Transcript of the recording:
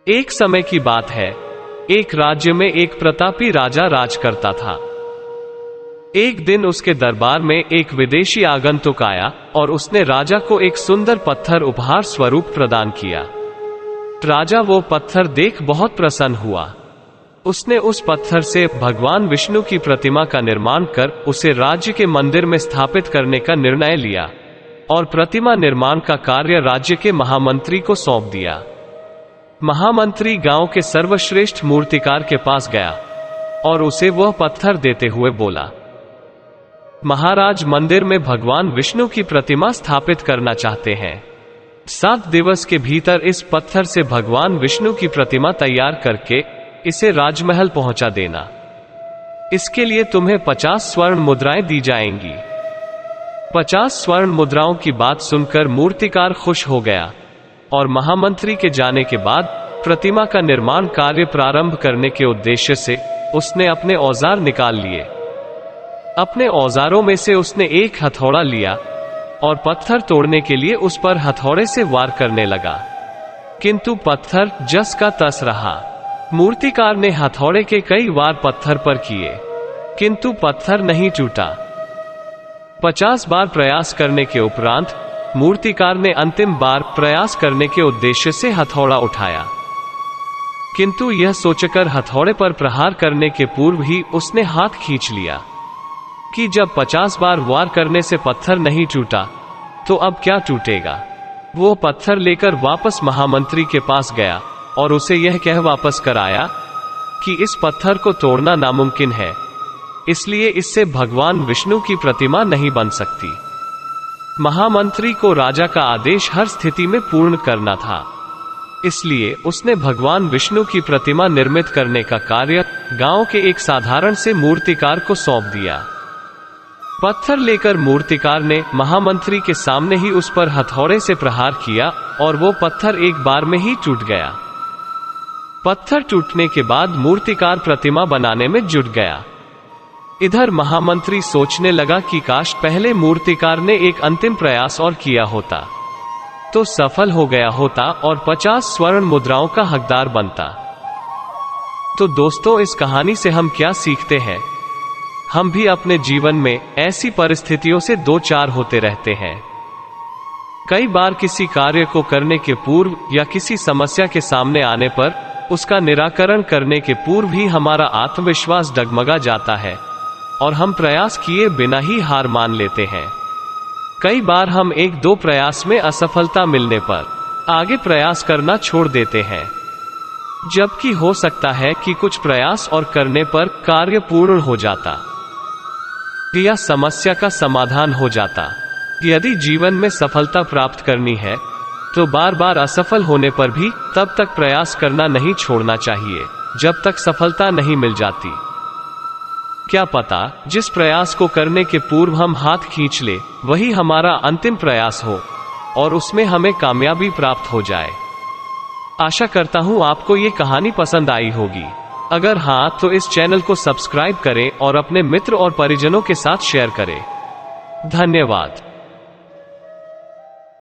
एक समय की बात है, एक राज्य में एक प्रतापी राजा राज करता था। एक दिन उसके दरबार में एक विदेशी आगंतुक आया और उसने राजा को एक सुंदर पत्थर उपहार स्वरूप प्रदान किया। राजा वो पत्थर देख बहुत प्रसन्न हुआ। उसने उस पत्थर से भगवान विष्णु की प्रतिमा का निर्माण कर उसे राज्य के मंदिर में स्थापित करने का निर्णय लिया और प्रतिमा निर्माण का कार्य राज्य के महामंत्री को सौंप दिया। महामंत्री गांव के सर्वश्रेष्ठ मूर्तिकार के पास गया और उसे वह पत्थर देते हुए बोला, महाराज, मंदिर में भगवान विष्णु की प्रतिमा स्थापित करना चाहते हैं। 7 दिवस के भीतर इस पत्थर से भगवान विष्णु की प्रतिमा तैयार करके इसे राजमहल पहुंचा देना। इसके लिए तुम्हें 50 स्वर्ण मुद्राएं दी जाएंगी। 50 स्वर्ण मुद्राओं की बात सुनकर मूर्तिकार खुश हो गया और महामंत्री के जाने के बाद प्रतिमा का निर्माण कार्य प्रारंभ करने के उद्देश्य से उसने अपने औजार निकाल लिए। अपने औजारों में से उसने एक हथौड़ा लिया और पत्थर तोड़ने के लिए उस पर हथौड़े से वार करने लगा, किंतु पत्थर जस का तस रहा। मूर्तिकार ने हथौड़े के कई वार पत्थर पर किए, किंतु पत्थर नहीं टूटा। 50 बार प्रयास करने के उपरांत मूर्तिकार ने अंतिम बार प्रयास करने के उद्देश्य से हथौड़ा उठाया, किंतु यह सोचकर हथौड़े पर प्रहार करने के पूर्व ही उसने हाथ खींच लिया कि जब 50 बार वार करने से पत्थर नहीं टूटा तो अब क्या टूटेगा। वो पत्थर लेकर वापस महामंत्री के पास गया और उसे यह कह वापस कर आया कि इस पत्थर को तोड़ना नामुमकिन है, इसलिए इससे भगवान विष्णु की प्रतिमा नहीं बन सकती। महामंत्री को राजा का आदेश हर स्थिति में पूर्ण करना था, इसलिए उसने भगवान विष्णु की प्रतिमा निर्मित करने का कार्य गांव के एक साधारण से मूर्तिकार को सौंप दिया। पत्थर लेकर मूर्तिकार ने महामंत्री के सामने ही उस पर हथौड़े से प्रहार किया और वो पत्थर एक बार में ही टूट गया। पत्थर टूटने के बाद मूर्तिकार प्रतिमा बनाने में जुट गया। इधर महामंत्री सोचने लगा कि काश पहले मूर्तिकार ने एक अंतिम प्रयास और किया होता तो सफल हो गया होता और 50 स्वर्ण मुद्राओं का हकदार बनता। तो दोस्तों, इस कहानी से हम क्या सीखते हैं? हम भी अपने जीवन में ऐसी परिस्थितियों से दो चार होते रहते हैं। कई बार किसी कार्य को करने के पूर्व या किसी समस्या के सामने आने पर उसका निराकरण करने के पूर्व ही हमारा आत्मविश्वास डगमगा जाता है और हम प्रयास किए बिना ही हार मान लेते हैं। कई बार हम 1-2 प्रयास में असफलता मिलने पर आगे प्रयास करना छोड़ देते हैं, जबकि हो सकता है कि कुछ प्रयास और करने पर कार्य पूर्ण हो जाता या समस्या का समाधान हो जाता। यदि जीवन में सफलता प्राप्त करनी है तो बार बार असफल होने पर भी तब तक प्रयास करना नहीं छोड़ना चाहिए जब तक सफलता नहीं मिल जाती। क्या पता जिस प्रयास को करने के पूर्व हम हाथ खींच ले वही हमारा अंतिम प्रयास हो और उसमें हमें कामयाबी प्राप्त हो जाए। आशा करता हूं आपको ये कहानी पसंद आई होगी। अगर हाँ तो इस चैनल को सब्सक्राइब करें और अपने मित्र और परिजनों के साथ शेयर करें। धन्यवाद।